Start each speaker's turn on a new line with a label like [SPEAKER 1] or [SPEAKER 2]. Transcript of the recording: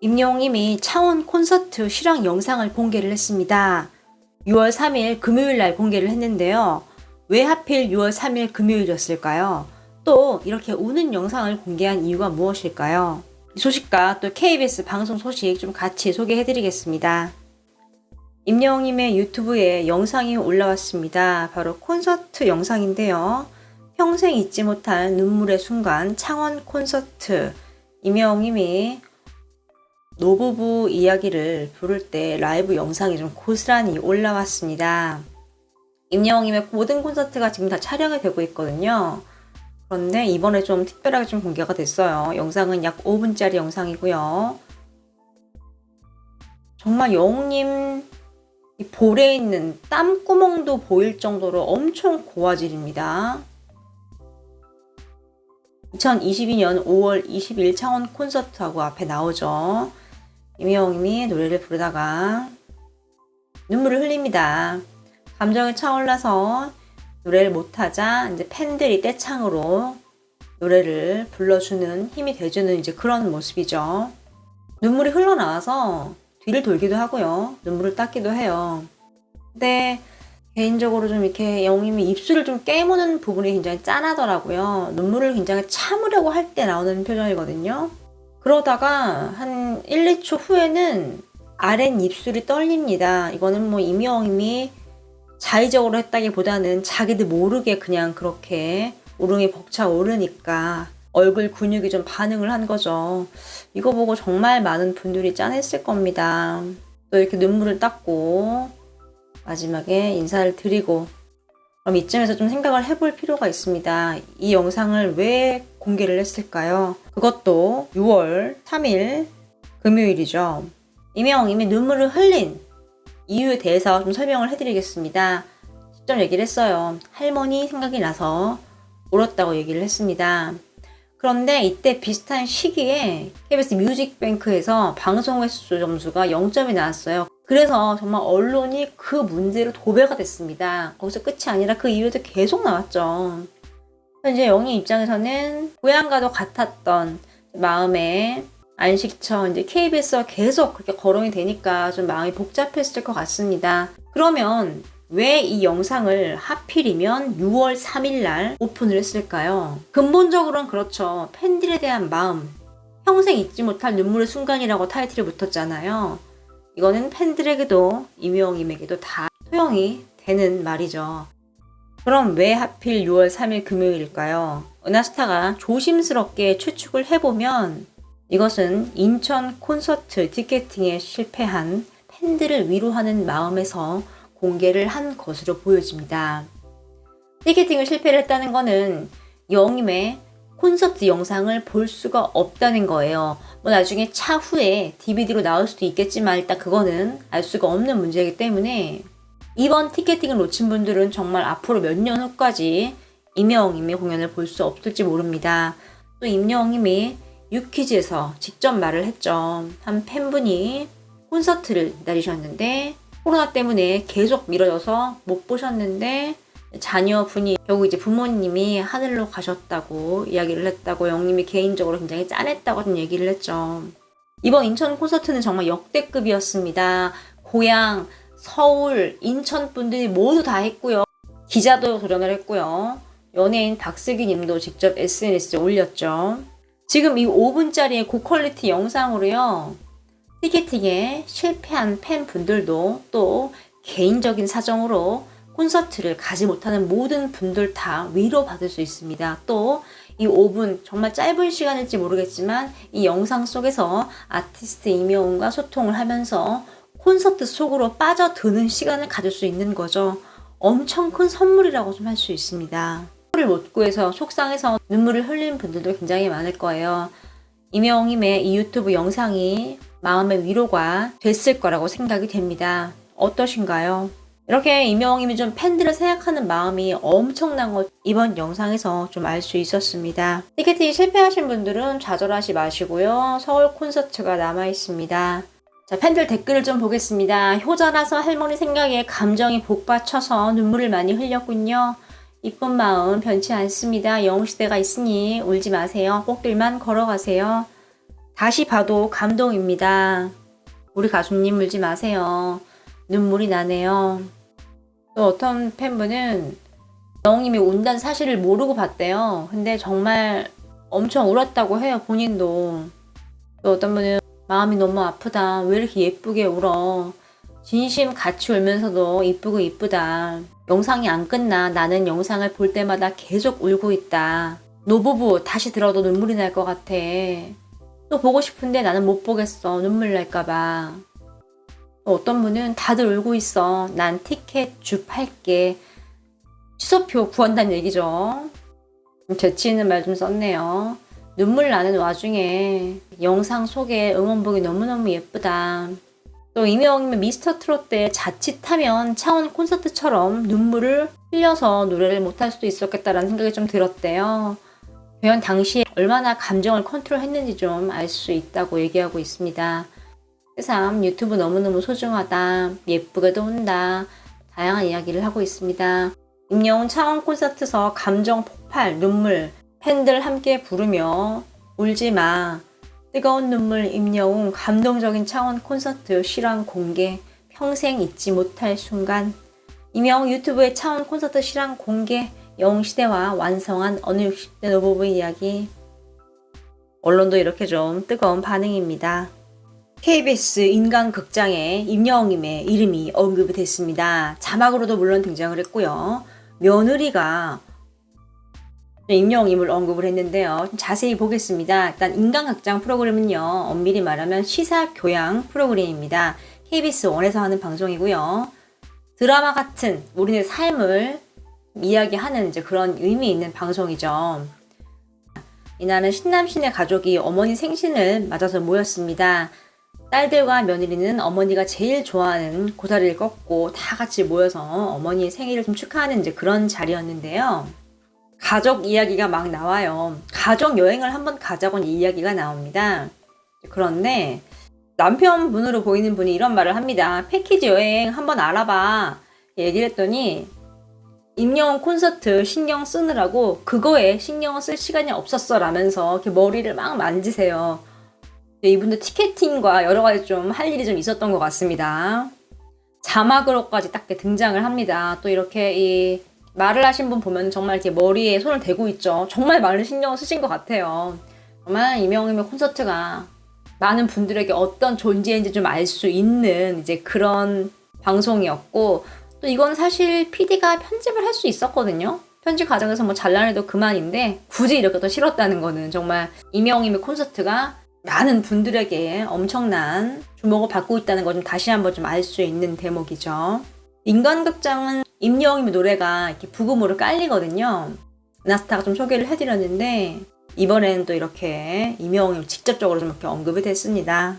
[SPEAKER 1] 임영웅님이 창원 콘서트 실황 영상을 공개를 했습니다. 6월 3일 금요일 날 공개를 했는데요. 왜 하필 6월 3일 금요일이었을까요? 또 이렇게 우는 영상을 공개한 이유가 무엇일까요? 이 소식과 또 KBS 방송 소식 좀 같이 소개해드리겠습니다. 임영웅님의 유튜브에 영상이 올라왔습니다. 바로 콘서트 영상인데요. 평생 잊지 못할 눈물의 순간 창원 콘서트. 임영웅님이 노부부 이야기를 부를 때 라이브 영상이 좀 고스란히 올라왔습니다. 임영웅님의 모든 콘서트가 지금 다 촬영이 되고 있거든요. 그런데 이번에 좀 특별하게 좀 공개가 됐어요. 영상은 약 5분짜리 영상이고요. 정말 영웅님 이 볼에 있는 땀구멍도 보일 정도로 엄청 고화질입니다. 2022년 5월 20일 창원 콘서트하고 앞에 나오죠. 임영웅님이 노래를 부르다가 눈물을 흘립니다. 감정이 차올라서 노래를 못하자 이제 팬들이 떼창으로 노래를 불러주는 힘이 돼주는 이제 그런 모습이죠. 눈물이 흘러나와서 뒤를 돌기도 하고요. 눈물을 닦기도 해요. 근데 개인적으로 좀 이렇게 영웅님이 입술을 좀 깨무는 부분이 굉장히 짠하더라고요. 눈물을 굉장히 참으려고 할 때 나오는 표정이거든요. 그러다가 한 1, 2초 후에는 아랫 입술이 떨립니다. 이거는 뭐 임영웅님이 자의적으로 했다기보다는 자기도 모르게 그냥 그렇게 울음이 벅차오르니까 얼굴 근육이 좀 반응을 한 거죠. 이거 보고 정말 많은 분들이 짠했을 겁니다. 또 이렇게 눈물을 닦고 마지막에 인사를 드리고, 그럼 이쯤에서 좀 생각을 해볼 필요가 있습니다. 이 영상을 왜 공개를 했을까요? 그것도 6월 3일 금요일이죠. 임영웅님이 눈물을 흘린 이유에 대해서 좀 설명을 해드리겠습니다. 직접 얘기를 했어요. 할머니 생각이 나서 울었다고 얘기를 했습니다. 그런데 이때 비슷한 시기에 KBS 뮤직뱅크에서 방송 횟수 점수가 0점이 나왔어요. 그래서 정말 언론이 그 문제로 도배가 됐습니다. 거기서 끝이 아니라 그 이후에도 계속 나왔죠. 이제 영희 입장에서는 고향과도 같았던 마음에 안식처 이제 KBS와 계속 그렇게 거론이 되니까 좀 마음이 복잡했을 것 같습니다. 그러면 왜 이 영상을 하필이면 6월 3일 날 오픈을 했을까요? 근본적으로는 그렇죠. 팬들에 대한 마음, 평생 잊지 못할 눈물의 순간이라고 타이틀이 붙었잖아요. 이거는 팬들에게도 임영웅님에게도 다 소용이 되는 말이죠. 그럼 왜 하필 6월 3일 금요일일까요? 은하스타가 조심스럽게 추측을 해보면 이것은 인천 콘서트 티켓팅에 실패한 팬들을 위로하는 마음에서 공개를 한 것으로 보여집니다. 티켓팅을 실패를 했다는 것은 영웅님의 콘서트 영상을 볼 수가 없다는 거예요. 뭐 나중에 차후에 DVD로 나올 수도 있겠지만 일단 그거는 알 수가 없는 문제이기 때문에 이번 티켓팅을 놓친 분들은 정말 앞으로 몇 년 후까지 임영웅님의 공연을 볼 수 없을지 모릅니다. 또 임영웅님이 유퀴즈에서 직접 말을 했죠. 한 팬분이 콘서트를 기다리셨는데 코로나 때문에 계속 미뤄져서 못 보셨는데 자녀분이 결국 이제 부모님이 하늘로 가셨다고 이야기를 했다고 영웅님이 개인적으로 굉장히 짠했다고 좀 얘기를 했죠. 이번 인천 콘서트는 정말 역대급이었습니다. 고향, 서울, 인천 분들이 모두 다 했고요. 기자도 도전을 했고요. 연예인 박슬기 님도 직접 SNS에 올렸죠. 지금 이 5분짜리 고퀄리티 영상으로요. 티켓팅에 실패한 팬분들도 또 개인적인 사정으로 콘서트를 가지 못하는 모든 분들 다 위로받을 수 있습니다. 또 이 5분 정말 짧은 시간일지 모르겠지만 이 영상 속에서 아티스트 임영웅과 소통을 하면서 콘서트 속으로 빠져드는 시간을 가질 수 있는 거죠. 엄청 큰 선물이라고 좀 할 수 있습니다. 선물을 못 구해서 속상해서 눈물을 흘린 분들도 굉장히 많을 거예요. 임영웅님의 이 유튜브 영상이 마음의 위로가 됐을 거라고 생각이 됩니다. 어떠신가요? 이렇게 임영웅님이 좀 팬들을 생각하는 마음이 엄청난 것 이번 영상에서 좀 알 수 있었습니다. 티켓팅 실패하신 분들은 좌절하지 마시고요. 서울 콘서트가 남아 있습니다. 자, 팬들 댓글을 좀 보겠습니다. 효자라서 할머니 생각에 감정이 복받쳐서 눈물을 많이 흘렸군요. 이쁜 마음 변치 않습니다. 영웅시대가 있으니 울지 마세요. 꽃길만 걸어가세요. 다시 봐도 감동입니다. 우리 가수님 울지 마세요. 눈물이 나네요. 또 어떤 팬분은 영웅님이 운다는 사실을 모르고 봤대요. 근데 정말 엄청 울었다고 해요, 본인도. 또 어떤 분은 마음이 너무 아프다. 왜 이렇게 예쁘게 울어. 진심 같이 울면서도 이쁘고 이쁘다. 영상이 안 끝나. 나는 영상을 볼 때마다 계속 울고 있다. 노부부 다시 들어도 눈물이 날 것 같아. 또 보고 싶은데 나는 못 보겠어. 눈물 날까봐. 또 어떤 분은 다들 울고 있어. 난 티켓 주 팔게. 취소표 구한다는 얘기죠. 좀 재치 있는 말 좀 썼네요. 눈물 나는 와중에 영상 속에 응원복이 너무너무 예쁘다. 또 임영웅님은 미스터 트롯 때 자칫하면 차원 콘서트처럼 눈물을 흘려서 노래를 못할 수도 있었겠다라는 생각이 좀 들었대요. 과연 당시에 얼마나 감정을 컨트롤했는지 좀 알 수 있다고 얘기하고 있습니다. 새삼 유튜브 너무너무 소중하다. 예쁘게도 운다. 다양한 이야기를 하고 있습니다. 임영웅 차원 콘서트에서 감정 폭발, 눈물, 팬들 함께 부르며 울지마. 뜨거운 눈물 임영웅 감동적인 차원 콘서트 실황 공개. 평생 잊지 못할 순간. 임영웅 유튜브의 차원 콘서트 실황 공개. 영웅시대와 완성한 어느 60대 노부부의 이야기. 언론도 이렇게 좀 뜨거운 반응입니다. KBS 인간극장에 임영웅님의 이름이 언급이 됐습니다. 자막으로도 물론 등장을 했고요. 며느리가 임영웅님을 언급을 했는데요. 좀 자세히 보겠습니다. 일단 인간극장 프로그램은요. 엄밀히 말하면 시사교양 프로그램입니다. KBS 1에서 하는 방송이고요. 드라마 같은 우리의 삶을 이야기하는 이제 그런 의미 있는 방송이죠. 이날은 신남신의 가족이 어머니 생신을 맞아서 모였습니다. 딸들과 며느리는 어머니가 제일 좋아하는 고사리를 꺾고 다 같이 모여서 어머니의 생일을 좀 축하하는 이제 그런 자리였는데요. 가족 이야기가 막 나와요. 가족 여행을 한번 가자고는 이야기가 나옵니다. 그런데 남편분으로 보이는 분이 이런 말을 합니다. 패키지 여행 한번 알아봐. 얘기를 했더니 임영웅 콘서트 신경 쓰느라고 그거에 신경을 쓸 시간이 없었어 라면서 이렇게 머리를 막 만지세요. 이분도 티켓팅과 여러 가지 좀 할 일이 좀 있었던 것 같습니다. 자막으로까지 딱 등장을 합니다. 또 이렇게 이 말을 하신 분 보면 정말 이렇게 머리에 손을 대고 있죠. 정말 많은 신경을 쓰신 것 같아요. 정말 임영웅의 콘서트가 많은 분들에게 어떤 존재인지 좀 알 수 있는 이제 그런 방송이었고, 또 이건 사실 PD가 편집을 할 수 있었거든요. 편집 과정에서 뭐 잘라내도 그만인데 굳이 이렇게 또 싫었다는 거는 정말 임영웅의 콘서트가 많은 분들에게 엄청난 주목을 받고 있다는 걸 좀 다시 한번 좀 알 수 있는 대목이죠. 인간극장은 임영웅의 노래가 이렇게 부금으로 깔리거든요. 나스타가 좀 소개를 해드렸는데 이번에는 또 이렇게 임영웅이 직접적으로 좀 이렇게 언급이 됐습니다.